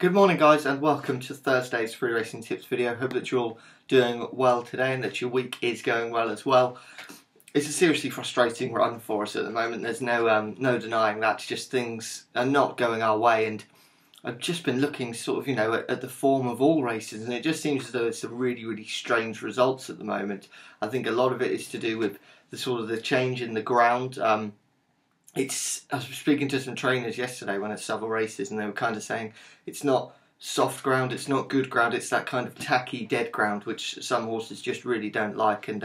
Good morning guys and welcome to Thursday's free racing tips video. Hope that you're all doing well today and that your week is going well as well. It's a seriously frustrating run for us at the moment. There's no denying that. Just things are not going our way, and I've just been looking at the form of all races, and it just seems as though it's some really strange results at the moment. I think a lot of it is to do with the change in the ground. I was speaking to some trainers yesterday when at several races, and they were kind of saying it's not soft ground, it's not good ground, it's that kind of tacky dead ground which some horses just really don't like. And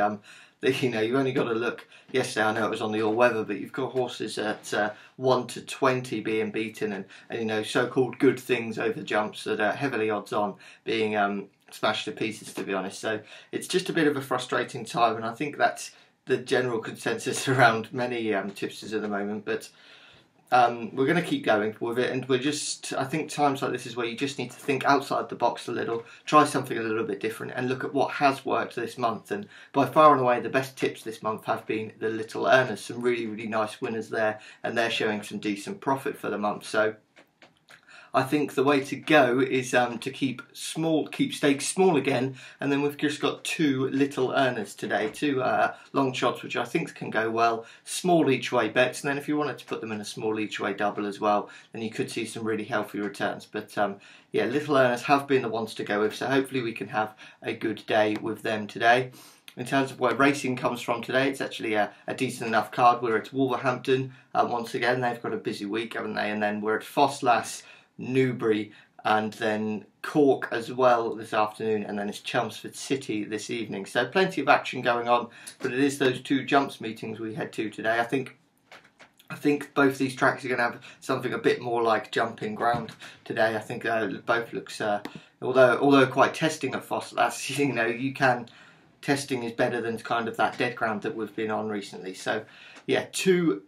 you've only got to look. Yesterday, I know it was on the all weather, but you've got horses at 1 to 20 being beaten, and so-called good things over jumps that are heavily odds on being smashed to pieces, to be honest. So it's just a bit of a frustrating time, and I think that's the general consensus around many tipsters at the moment. But we're going to keep going with it, and I think times like this is where you just need to think outside the box a little, try something a little bit different, and look at what has worked this month. And by far and away the best tips this month have been the Little Earners. Some really nice winners there, and they're showing some decent profit for the month. So I think the way to go is to keep stakes small again, and then we've just got two Little Earners today, two long shots which I think can go well, small each way bets, and then if you wanted to put them in a small each way double as well, then you could see some really healthy returns. But yeah, Little Earners have been the ones to go with, so hopefully we can have a good day with them today. In terms of where racing comes from today, it's actually a decent enough card. We're at Wolverhampton once again. They've got a busy week, haven't they? And then we're at Ffos, Newbury, and then Cork as well this afternoon, and then it's Chelmsford City this evening. So plenty of action going on, but it is those two jumps meetings we head to today. I think both these tracks are going to have something a bit more like jumping ground today. I think both looks, although quite testing at Ffos, testing is better than kind of that dead ground that we've been on recently. So yeah, two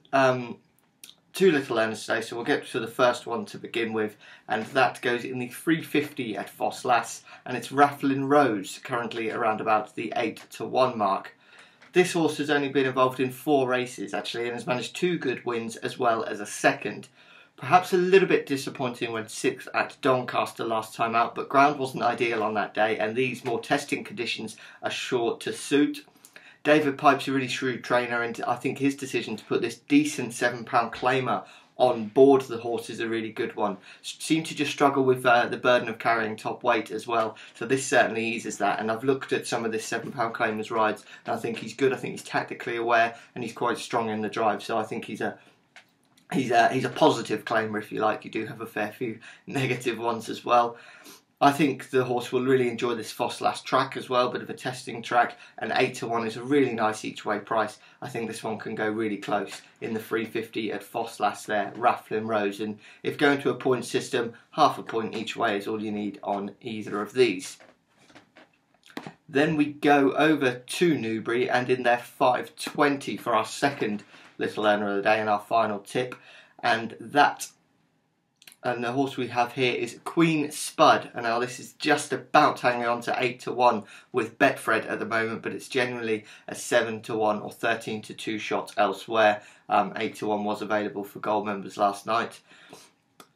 Little Earners today, so we'll get to the first one to begin with, and that goes in the 350 at Ffos, and it's Raffling Rose, currently around about the 8 to 1 mark. This horse has only been involved in 4 races actually, and has managed 2 good wins as well as a second. Perhaps a little bit disappointing when 6th at Doncaster last time out, but ground wasn't ideal on that day, and these more testing conditions are sure to suit. David Pipe's a really shrewd trainer, and I think his decision to put this decent £7 claimer on board the horse is a really good one. Seemed to just struggle with the burden of carrying top weight as well, so this certainly eases that. And I've looked at some of this £7 claimer's rides, and I think he's good. I think he's tactically aware, and he's quite strong in the drive. So I think he's a positive claimer, if you like. You do have a fair few negative ones as well. I think the horse will really enjoy this Ffos track as well, bit of a testing track, and 8 to 1 is a really nice each way price. I think this one can go really close in the 350 at Ffos there, Raffling Rose. And if going to a point system, half a point each way is all you need on either of these. Then we go over to Newbury, and in their 520 for our second Little Earner of the day and our final tip, and the horse we have here is Queen Spud. And now this is just about hanging on to 8 to 1 with Betfred at the moment, but it's generally a 7 to 1 or 13 to 2 shot elsewhere. 8 to 1 was available for gold members last night.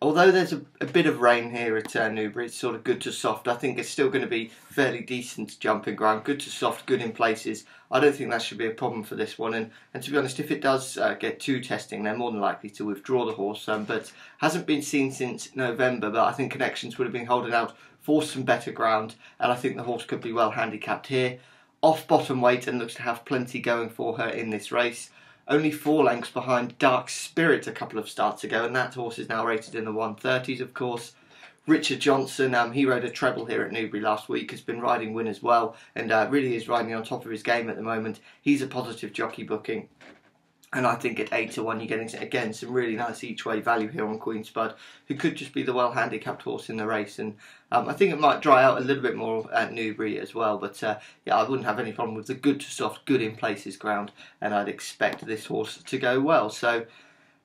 Although there's a bit of rain here at Newbury, it's sort of good to soft. I think it's still going to be fairly decent jumping ground, good to soft, good in places. I don't think that should be a problem for this one. And to be honest, if it does get too testing, they're more than likely to withdraw the horse. But hasn't been seen since November, but I think Connections would have been holding out for some better ground, and I think the horse could be well handicapped here. Off bottom weight, and looks to have plenty going for her in this race. Only 4 lengths behind Dark Spirit a couple of starts ago, and that horse is now rated in the 130s, of course. Richard Johnson, he rode a treble here at Newbury last week, has been riding winners well, and really is riding on top of his game at the moment. He's a positive jockey booking. And I think at 8 to 1 you're getting, again, some really nice each way value here on Queen Spud, who could just be the well handicapped horse in the race. And I think it might dry out a little bit more at Newbury as well. But yeah, I wouldn't have any problem with the good to soft, good in places ground, and I'd expect this horse to go well. So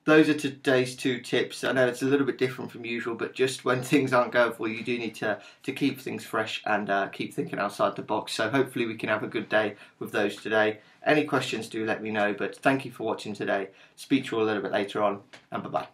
those are today's 2 tips. I know it's a little bit different from usual, but just when things aren't going for you, do need to keep things fresh and keep thinking outside the box. So hopefully we can have a good day with those today. Any questions, do let me know, but thank you for watching today. Speak to you all a little bit later on, and bye-bye.